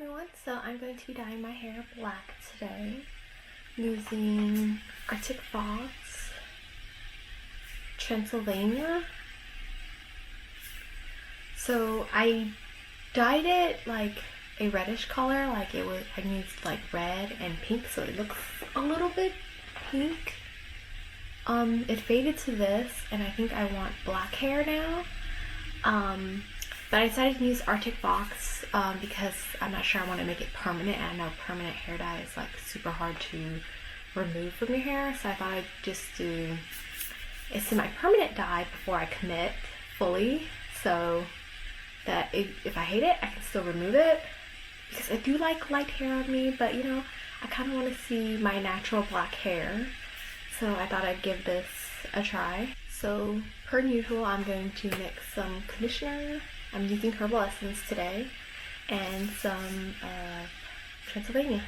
everyone, so I'm going to be dyeing my hair black today using Arctic Fox Transylvania. So I dyed it like a reddish color, like it was, I used like red and pink, so it looks a little bit pink. It faded to this, and I think I want black hair now. But I decided to use Arctic Fox because I'm not sure I want to make it permanent, and I know permanent hair dye is like super hard to remove from your hair, so I thought I'd just do a semi-permanent dye before I commit fully, so that if I hate it, I can still remove it, because I do like light hair on me, but you know, I kind of want to see my natural black hair, so I thought I'd give this a try. So per usual, I'm going to mix some conditioner. I'm using Herbal Essence today, and some Transylvania.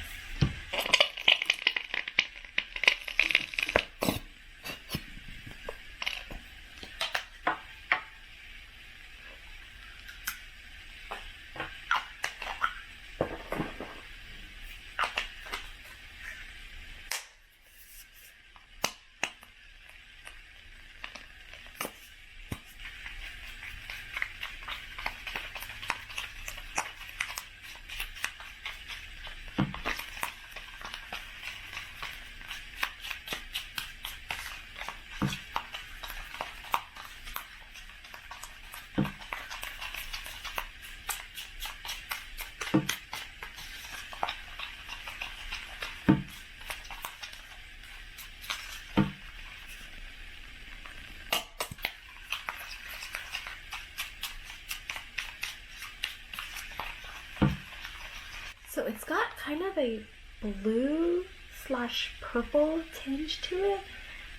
So it's got kind of a blue/purple tinge to it.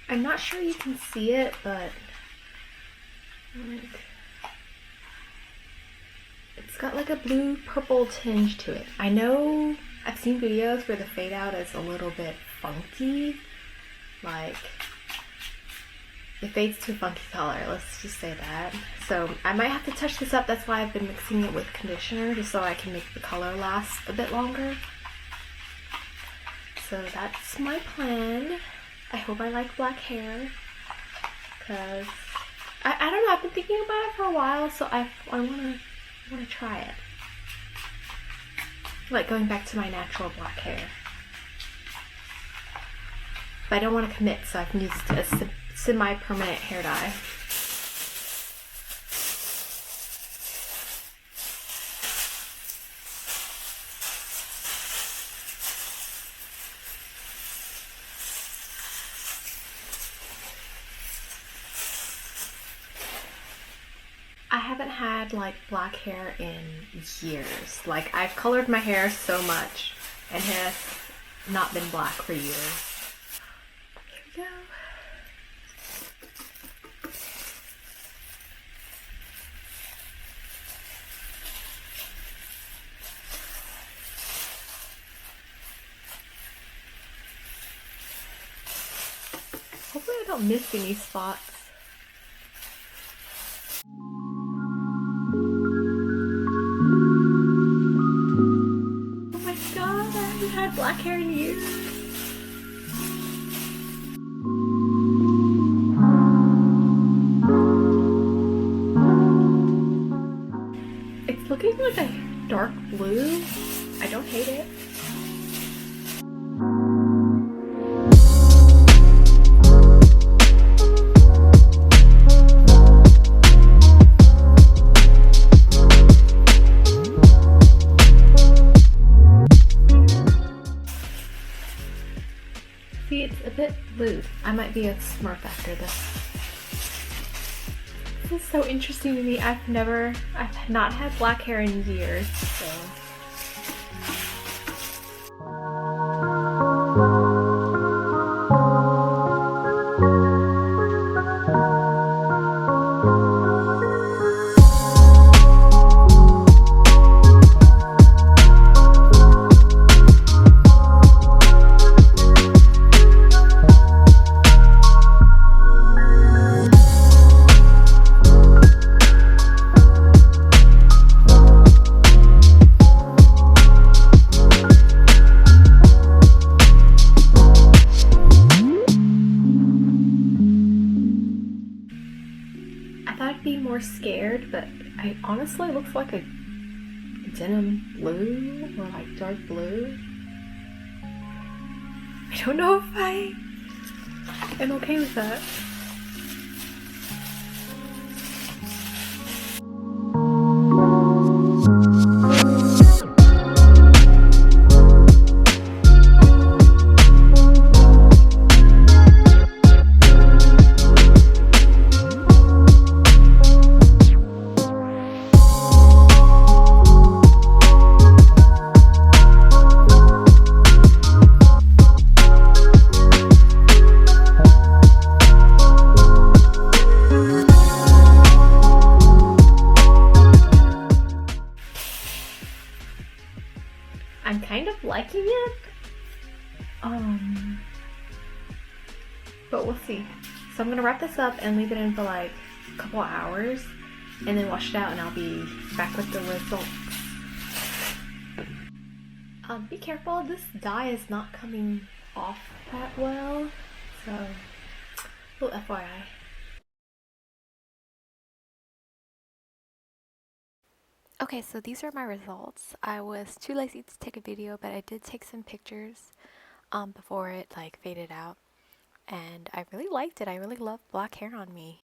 I'm not sure you can see it, but it's got like a blue-purple tinge to it. I know I've seen videos where the fade out is a little bit funky, like it fades to a funky color, let's just say that. So I might have to touch this up. That's why I've been mixing it with conditioner, just so I can make the color last a bit longer. So that's my plan. I hope I like black hair, because I don't know, I've been thinking about it for a while, so I wanna try it. Like going back to my natural black hair. But I don't want to commit, so I've used a semi-permanent hair dye. I haven't had like black hair in years. Like I've colored my hair so much and it has not been black for years. Here we go. Hopefully I don't miss any spots. Oh my god, I haven't had black hair in years. It's looking like a dark blue. I don't hate it. See, it's a bit blue. I might be a Smurf after this. This is so interesting to me. I've not had black hair in years, so. more scared, but I honestly looks like a denim blue or like dark blue. I don't know if I am okay with that. I'm kind of liking it. But we'll see. So I'm gonna wrap this up and leave it in for like a couple of hours and then wash it out and I'll be back with the results. Be careful, this dye is not coming off that well. So, little FYI. Okay, so these are my results. I was too lazy to take a video, but I did take some pictures before it like faded out. And I really liked it. I really love black hair on me.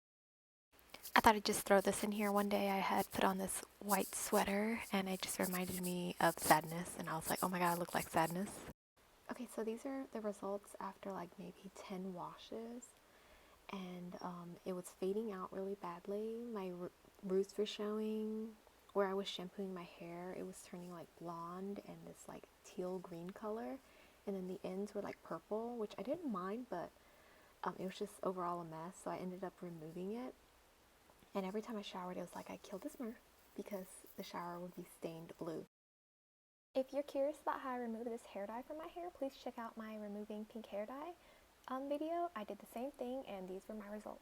I thought I'd just throw this in here. One day I had put on this white sweater and it just reminded me of sadness. And I was like, oh my god, I look like sadness. Okay, so these are the results after like maybe 10 washes. And it was fading out really badly. My roots were showing. Where I was shampooing my hair, it was turning like blonde and this like teal green color, and then the ends were like purple, which I didn't mind, but it was just overall a mess, so I ended up removing it. And every time I showered, it was like I killed a Smurf because the shower would be stained blue. If you're curious about how I remove this hair dye from my hair, please check out my removing pink hair dye video. I did the same thing and these were my results.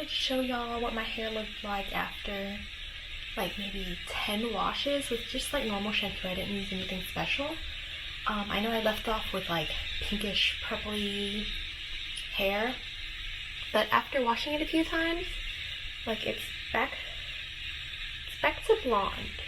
to show y'all what my hair looked like after like maybe 10 washes with just like normal shampoo. I didn't use anything special. I know I left off with like pinkish purpley hair, but after washing it a few times, like it's back to blonde.